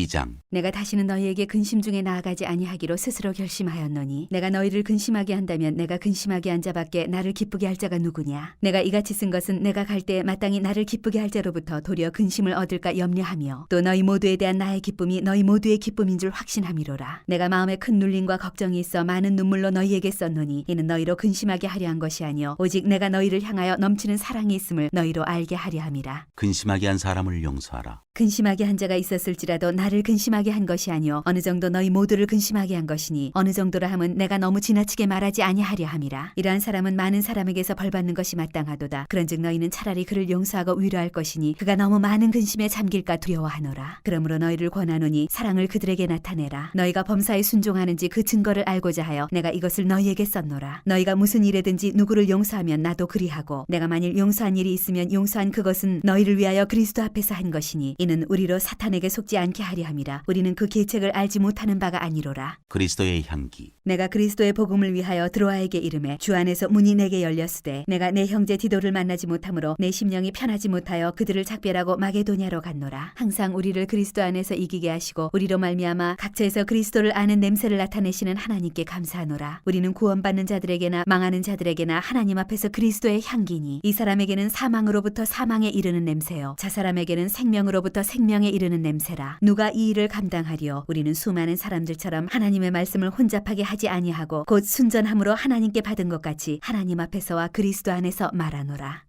2장. 내가 다시는 너희에게 근심 중에 나아가지 아니하기로 스스로 결심하였노니 내가 너희를 근심하게 한다면 내가 근심하게 한 자밖에 나를 기쁘게 할 자가 누구냐. 내가 이같이 쓴 것은 내가 갈 때에 마땅히 나를 기쁘게 할 자로부터 도리어 근심을 얻을까 염려하며 또 너희 모두에 대한 나의 기쁨이 너희 모두의 기쁨인 줄 확신함이로라. 내가 마음에 큰 눌림과 걱정이 있어 많은 눈물로 너희에게 썼노니 이는 너희로 근심하게 하려 한 것이 아니요 오직 내가 너희를 향하여 넘치는 사랑이 있음을 너희로 알게 하려 함이라. 근심하게 한 사람을 용서하라. 근심하게 한 자가 있었을지라도 나를 근심하게 한 것이 아니요 어느 정도 너희 모두를 근심하게 한 것이니 어느 정도라 함은 내가 너무 지나치게 말하지 아니하려 함이라. 이러한 사람은 많은 사람에게서 벌받는 것이 마땅하도다. 그런즉 너희는 차라리 그를 용서하고 위로할 것이니 그가 너무 많은 근심에 잠길까 두려워하노라. 그러므로 너희를 권하노니 사랑을 그들에게 나타내라. 너희가 범사에 순종하는지 그 증거를 알고자 하여 내가 이것을 너희에게 썼노라. 너희가 무슨 일에든지 누구를 용서하면 나도 그리하고 내가 만일 용서한 일이 있으면 용서한 그것은 너희를 위하여 그리스도 앞에서 한 것이니 이는 우리로 사탄에게 속지 않게 하려 함이라. 우리는 그 계책을 알지 못하는 바가 아니로라. 그리스도의 향기. 내가 그리스도의 복음을 위하여 드로아에게 이르매 주 안에서 문이 내게 열렸으되 내가 내 형제 디도를 만나지 못하므로 내 심령이 편하지 못하여 그들을 작별하고 마게도냐로 갔노라. 항상 우리를 그리스도 안에서 이기게 하시고 우리로 말미암아 각처에서 그리스도를 아는 냄새를 나타내시는 하나님께 감사하노라. 우리는 구원받는 자들에게나 망하는 자들에게나 하나님 앞에서 그리스도의 향기니 이 사람에게는 사망으로부터 사망에 이르는 냄새요 저 사람에게는 생명으로부터 생명에 이르는 냄새라. 누가 이 일을 감당하리요. 우리는 수많은 사람들처럼 하나님의 말씀을 혼잡하게 하지 아니하고 곧 순전함으로 하나님께 받은 것 같이 하나님 앞에서와 그리스도 안에서 말하노라.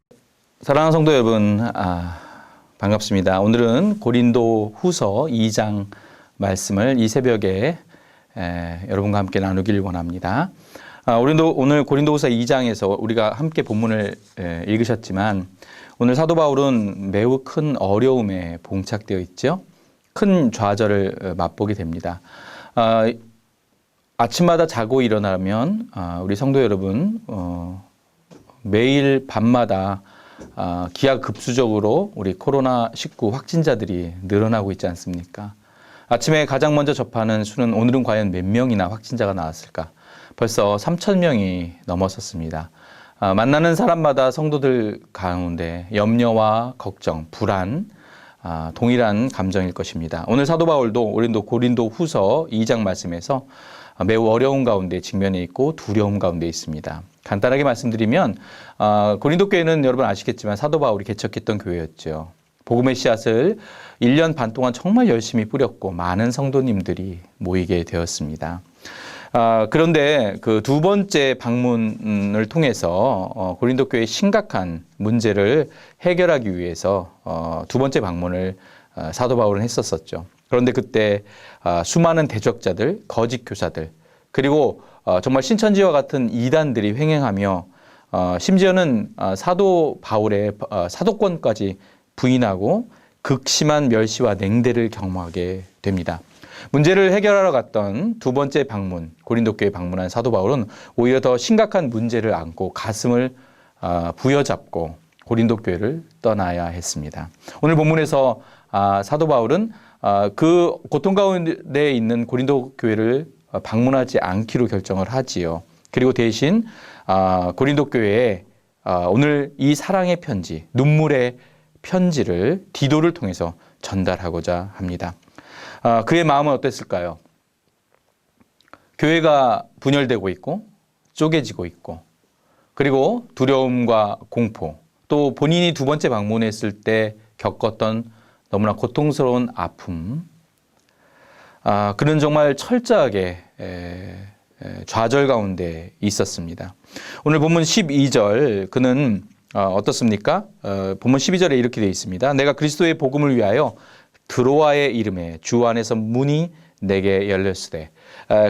사랑하는 성도 여러분, 반갑습니다. 오늘은 고린도 후서 2장 말씀을 이 새벽에 여러분과 함께 나누길 원합니다. 오늘 고린도 후서 2장에서 우리가 함께 본문을 읽으셨지만 오늘 사도 바울은 매우 큰 어려움에 봉착되어 있죠. 큰 좌절을 맛보게 됩니다. 아침마다 자고 일어나면 우리 성도 여러분 매일 밤마다 기하급수적으로 우리 코로나19 확진자들이 늘어나고 있지 않습니까? 아침에 가장 먼저 접하는 수는 오늘은 과연 몇 명이나 확진자가 나왔을까? 벌써 3,000명이 넘었었습니다. 만나는 사람마다 성도들 가운데 염려와 걱정, 불안, 동일한 감정일 것입니다. 오늘 사도 바울도 고린도 후서 2장 말씀에서 매우 어려운 가운데 직면해 있고 두려움 가운데 있습니다. 간단하게 말씀드리면 고린도 교회는 여러분 아시겠지만 사도 바울이 개척했던 교회였죠. 복음의 씨앗을 1년 반 동안 정말 열심히 뿌렸고 많은 성도님들이 모이게 되었습니다. 그런데 그 두 번째 방문을 통해서 고린도 교회의 심각한 문제를 해결하기 위해서 두 번째 방문을 사도 바울은 했었었죠. 그런데 그때 수많은 대적자들, 거짓 교사들, 그리고 정말 신천지와 같은 이단들이 횡행하며 심지어는 사도 바울의 사도권까지 부인하고 극심한 멸시와 냉대를 경험하게 됩니다. 문제를 해결하러 갔던 두 번째 방문, 고린도 교회에 방문한 사도 바울은 오히려 더 심각한 문제를 안고 가슴을 부여잡고 고린도 교회를 떠나야 했습니다. 오늘 본문에서 사도 바울은 그 고통 가운데 있는 고린도 교회를 방문하지 않기로 결정을 하지요. 그리고 대신 고린도 교회에 오늘 이 사랑의 편지, 눈물의 편지를 디도를 통해서 전달하고자 합니다. 그의 마음은 어땠을까요? 교회가 분열되고 있고 쪼개지고 있고 그리고 두려움과 공포, 또 본인이 두 번째 방문했을 때 겪었던 너무나 고통스러운 아픔, 그는 정말 철저하게 좌절 가운데 있었습니다. 오늘 본문 12절 그는 어떻습니까? 본문 12절에 이렇게 되어 있습니다. 내가 그리스도의 복음을 위하여 드로아의 이름에 주 안에서 문이 내게 열렸으되.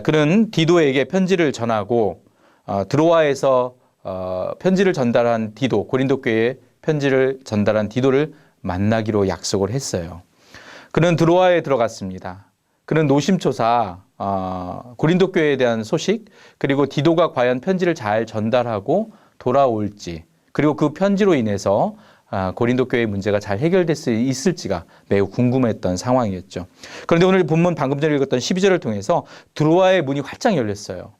그는 디도에게 편지를 전하고 드로아에서 편지를 전달한 디도, 고린도 교회에 편지를 전달한 디도를 만나기로 약속을 했어요. 그는 드로아에 들어갔습니다. 그는 노심초사 고린도 교회에 대한 소식, 그리고 디도가 과연 편지를 잘 전달하고 돌아올지, 그리고 그 편지로 인해서 고린도 교회의 문제가 잘 해결될 수 있을지가 매우 궁금했던 상황이었죠. 그런데 오늘 본문 방금 전에 읽었던 12절을 통해서 드로아의 문이 활짝 열렸어요.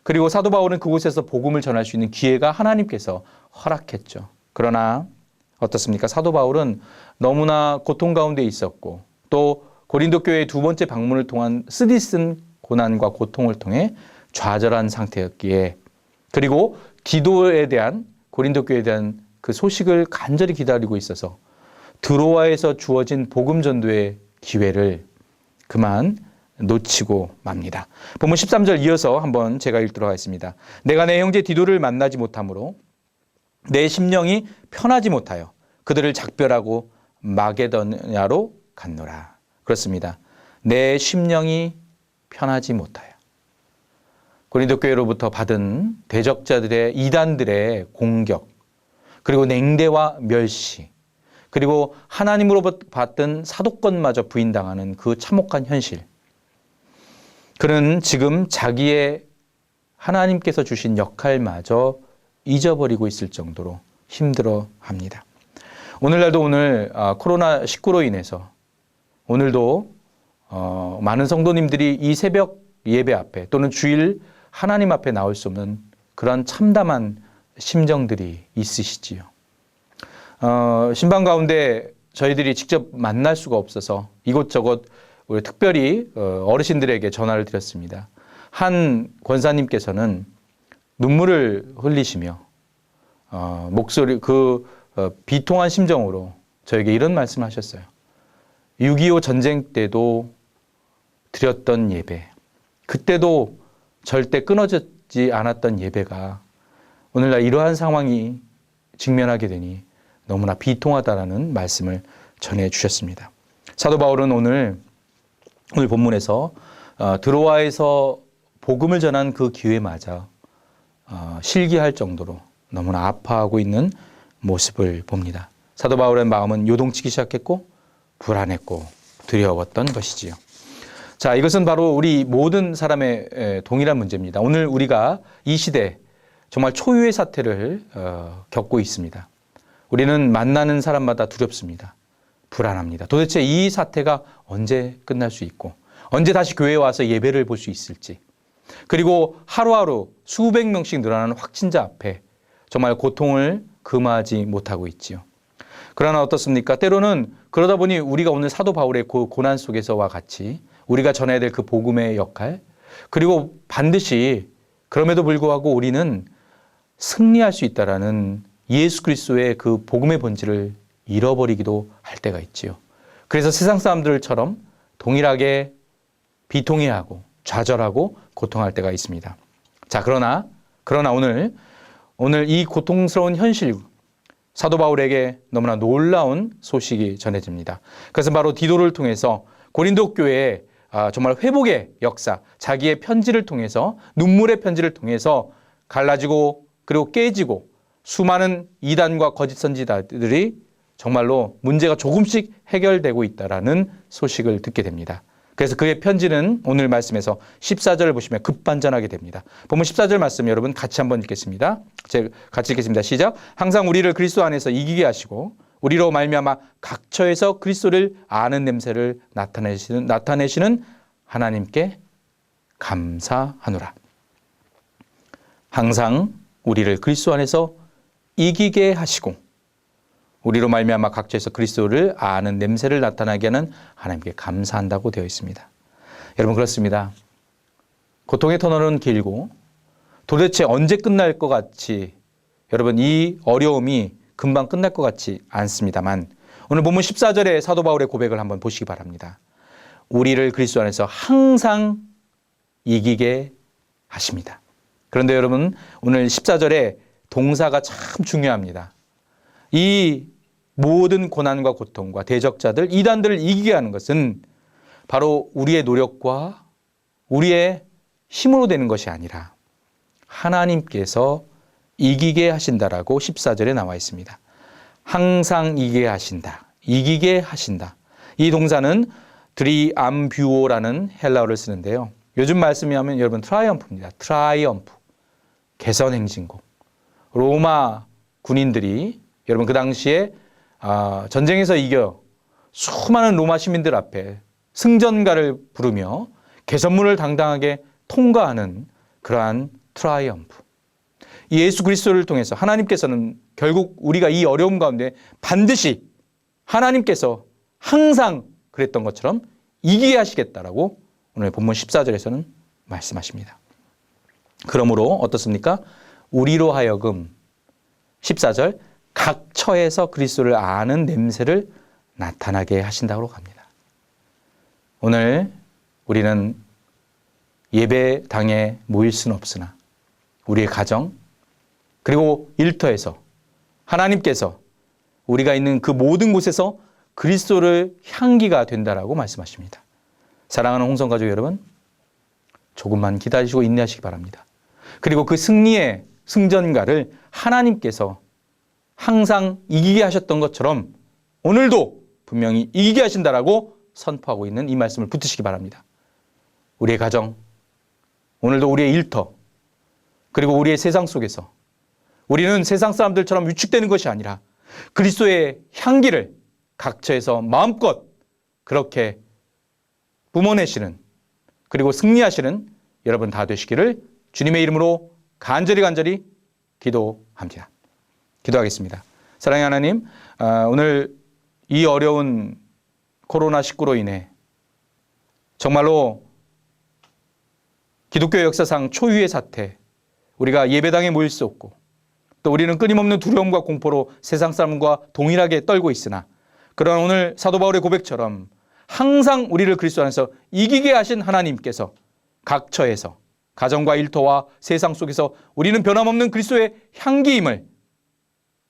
그리고 사도 바울은 그곳에서 복음을 전할 수 있는 기회가 하나님께서 허락했죠. 그러나 어떻습니까? 사도 바울은 너무나 고통 가운데 있었고 또 고린도 교회의 두 번째 방문을 통한 쓰디쓴 고난과 고통을 통해 좌절한 상태였기에, 그리고 디도에 대한, 고린도 교회에 대한 그 소식을 간절히 기다리고 있어서 드로아에서 주어진 복음 전도의 기회를 그만 놓치고 맙니다. 본문 13절 이어서 한번 제가 읽도록 하겠습니다. 내가 내 형제 디도를 만나지 못하므로 내 심령이 편하지 못하여 그들을 작별하고 마게도냐로 갔노라. 그렇습니다. 내 심령이 편하지 못하여. 고린도 교회로부터 받은 대적자들의, 이단들의 공격, 그리고 냉대와 멸시, 그리고 하나님으로부터 받던 사도권마저 부인당하는 그 참혹한 현실. 그는 지금 자기의 하나님께서 주신 역할마저 잊어버리고 있을 정도로 힘들어합니다. 오늘날도 코로나19로 인해서 오늘도 많은 성도님들이 이 새벽 예배 앞에 또는 주일 하나님 앞에 나올 수 없는 그런 참담한 심정들이 있으시지요. 신방 가운데 저희들이 직접 만날 수가 없어서 이곳저곳 우리 특별히 어르신들에게 전화를 드렸습니다. 한 권사님께서는 눈물을 흘리시며 비통한 심정으로 저에게 이런 말씀하셨어요. 6.25 전쟁 때도 드렸던 예배, 그때도 절대 끊어지지 않았던 예배가 오늘날 이러한 상황이 직면하게 되니 너무나 비통하다라는 말씀을 전해주셨습니다. 사도 바울은 오늘 본문에서 드로아에서 복음을 전한 그 기회마저 실기할 정도로 너무나 아파하고 있는 모습을 봅니다. 사도 바울의 마음은 요동치기 시작했고 불안했고 두려웠던 것이지요. 자, 이것은 바로 우리 모든 사람의 동일한 문제입니다. 오늘 우리가 이 시대 정말 초유의 사태를 겪고 있습니다. 우리는 만나는 사람마다 두렵습니다. 불안합니다. 도대체 이 사태가 언제 끝날 수 있고 언제 다시 교회에 와서 예배를 볼 수 있을지, 그리고 하루하루 수백 명씩 늘어나는 확진자 앞에 정말 고통을 금하지 못하고 있지요. 그러나 어떻습니까? 때로는 그러다 보니 우리가 오늘 사도 바울의 고난 속에서와 같이 우리가 전해야 될 그 복음의 역할, 그리고 반드시 그럼에도 불구하고 우리는 승리할 수 있다라는 예수 그리스도의 그 복음의 본질을 잃어버리기도 할 때가 있지요. 그래서 세상 사람들처럼 동일하게 비통해하고 좌절하고 고통할 때가 있습니다. 자, 그러나 오늘 이 고통스러운 현실, 사도 바울에게 너무나 놀라운 소식이 전해집니다. 그것은 바로 디도를 통해서 고린도 교회에 정말 회복의 역사, 자기의 편지를 통해서, 눈물의 편지를 통해서 갈라지고 그리고 깨지고 수많은 이단과 거짓 선지자들이 정말로 문제가 조금씩 해결되고 있다라는 소식을 듣게 됩니다. 그래서 그의 편지는 오늘 말씀에서 14절을 보시면 급반전하게 됩니다. 본문 14절 말씀 여러분 같이 한번 읽겠습니다. 제가 같이 읽겠습니다. 시작. 항상 우리를 그리스도 안에서 이기게 하시고 우리로 말미암아 각처에서 그리스도를 아는 냄새를 나타내시는 하나님께 감사하노라. 항상 우리를 그리스도 안에서 이기게 하시고 우리로 말미암아 각처에서 그리스도를 아는 냄새를 나타나게 하는 하나님께 감사한다고 되어 있습니다. 여러분, 그렇습니다. 고통의 터널은 길고 도대체 언제 끝날 것 같이, 여러분, 이 어려움이 금방 끝날 것 같지 않습니다만 오늘 본문 14절의 사도 바울의 고백을 한번 보시기 바랍니다. 우리를 그리스도 안에서 항상 이기게 하십니다. 그런데 여러분, 오늘 14절에 동사가 참 중요합니다. 이 모든 고난과 고통과 대적자들, 이단들을 이기게 하는 것은 바로 우리의 노력과 우리의 힘으로 되는 것이 아니라 하나님께서 이기게 하신다라고 14절에 나와 있습니다. 항상 이기게 하신다. 이기게 하신다. 이 동사는 드리암뷰오라는 헬라어를 쓰는데요. 요즘 말씀이 하면 여러분 트라이엄프입니다. 트라이엄프. 개선행진곡. 로마 군인들이 여러분 그 당시에 전쟁에서 이겨 수많은 로마 시민들 앞에 승전가를 부르며 개선문을 당당하게 통과하는 그러한 트라이엄프. 예수 그리스도를 통해서 하나님께서는 결국 우리가 이 어려움 가운데 반드시 하나님께서 항상 그랬던 것처럼 이기게 하시겠다라고 오늘 본문 14절에서는 말씀하십니다. 그러므로 어떻습니까? 우리로 하여금 14절 각 처에서 그리스도를 아는 냄새를 나타나게 하신다고 합니다. 오늘 우리는 예배당에 모일 수는 없으나 우리의 가정 그리고 일터에서 하나님께서 우리가 있는 그 모든 곳에서 그리스도를 향기가 된다라고 말씀하십니다. 사랑하는 홍성가족 여러분, 조금만 기다리시고 인내하시기 바랍니다. 그리고 그 승리의 승전가를 하나님께서 항상 이기게 하셨던 것처럼 오늘도 분명히 이기게 하신다라고 선포하고 있는 이 말씀을 붙드시기 바랍니다. 우리의 가정, 오늘도 우리의 일터, 그리고 우리의 세상 속에서 우리는 세상 사람들처럼 위축되는 것이 아니라 그리스도의 향기를 각처에서 마음껏 그렇게 뿜어내시는 그리고 승리하시는 여러분 다 되시기를 주님의 이름으로 간절히 기도합니다. 기도하겠습니다. 사랑의 하나님, 오늘 이 어려운 코로나19로 인해 정말로 기독교 역사상 초유의 사태, 우리가 예배당에 모일 수 없고 또 우리는 끊임없는 두려움과 공포로 세상 사람과 동일하게 떨고 있으나 그러나 오늘 사도 바울의 고백처럼 항상 우리를 그리스도 안에서 이기게 하신 하나님께서 각 처에서 가정과 일터와 세상 속에서 우리는 변함없는 그리스도의 향기임을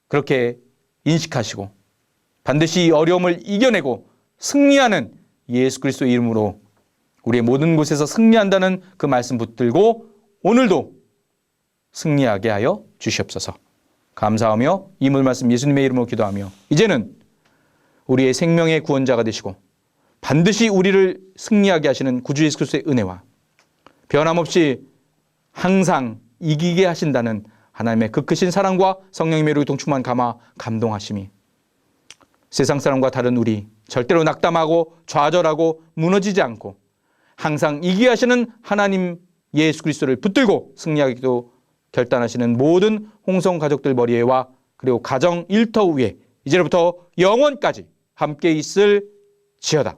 그렇게 인식하시고 반드시 이 어려움을 이겨내고 승리하는 예수 그리스도의 이름으로 우리의 모든 곳에서 승리한다는 그 말씀 붙들고 오늘도 승리하게 하여 주시옵소서. 감사하며 이 말씀 예수님의 이름으로 기도하며 이제는 우리의 생명의 구원자가 되시고 반드시 우리를 승리하게 하시는 구주 예수 그리스도의 은혜와 변함없이 항상 이기게 하신다는 하나님의 그 크신 사랑과 성령의 매력이 동충만 감화 감동하심이 세상 사람과 다른 우리 절대로 낙담하고 좌절하고 무너지지 않고 항상 이기게 하시는 하나님 예수 그리스도를 붙들고 승리하기도 결단하시는 모든 홍성 가족들 머리에와 그리고 가정 일터 위에 이제부터 영원까지 함께 있을 지어다.